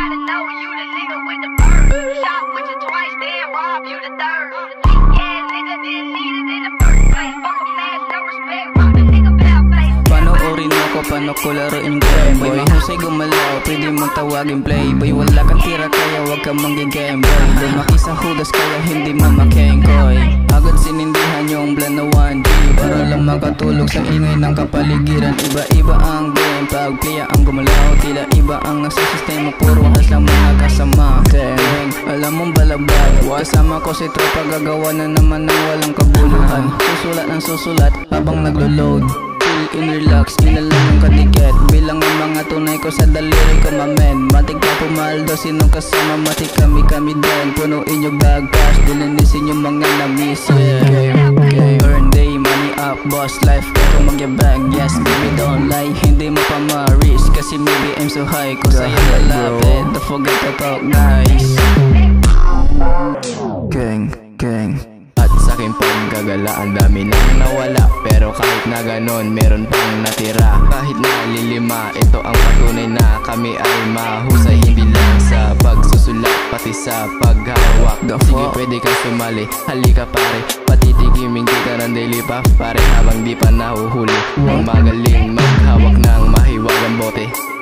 gotta know you the nigga with the bird. Shot with you twice, then rob you the third. Yeah, nigga didn't need it in the first place. Fuck a man, no respect, rob the nigga bell face. Panoorin ako, paano ko laruin Gameboy. Mahusay gumalaw, pwede mong tawagin playboy. Wala kang tira kaya wag kang manggigambol. Lumaki sa hudas kaya hindi mamakengkoy. Agad sinindihan yung plan na 1G para lang makatulog sa ingay ng kapaligiran. Iba-iba ang game, pag playa ang gumalaw. Tila iba ang nasa sistema, puro has lang mga kasama. Dang, alam mong balabag, kasama ko si tropa, gagawa na naman ng walang kabuluhan. Susulat ng susulat habang naglo-load. In relax, ilalang yung katiket. Bilang ang mga tunay ko sa daliri ko, mamen. Matig ka pumaldo, sinong kasama, mati kami din. Punuin yung bag cash, dilinisin yung mga namis. Yeah, earn day, money up, boss life. Ito magyabag, yes, baby don't lie. Hindi mo pa ma-risk, kasi maybe I'm so high. Kung sa'yo lalapit, don't forget to talk nice. Gang at sa aking paggagala, ang dami nang nawala. Pero kahit na ganon, meron pang natira. Kahit na lilima, ito ang patunay na kami ay mahusay. Hindi lang sa pagsusulat, pati sa paghawak. Sige, pwede kang sumali, halika pare. Patitigimin kita ng daily puff, pare, habang di pa nahuhuli. Ang magaling maghawak ng mahiwagang bote.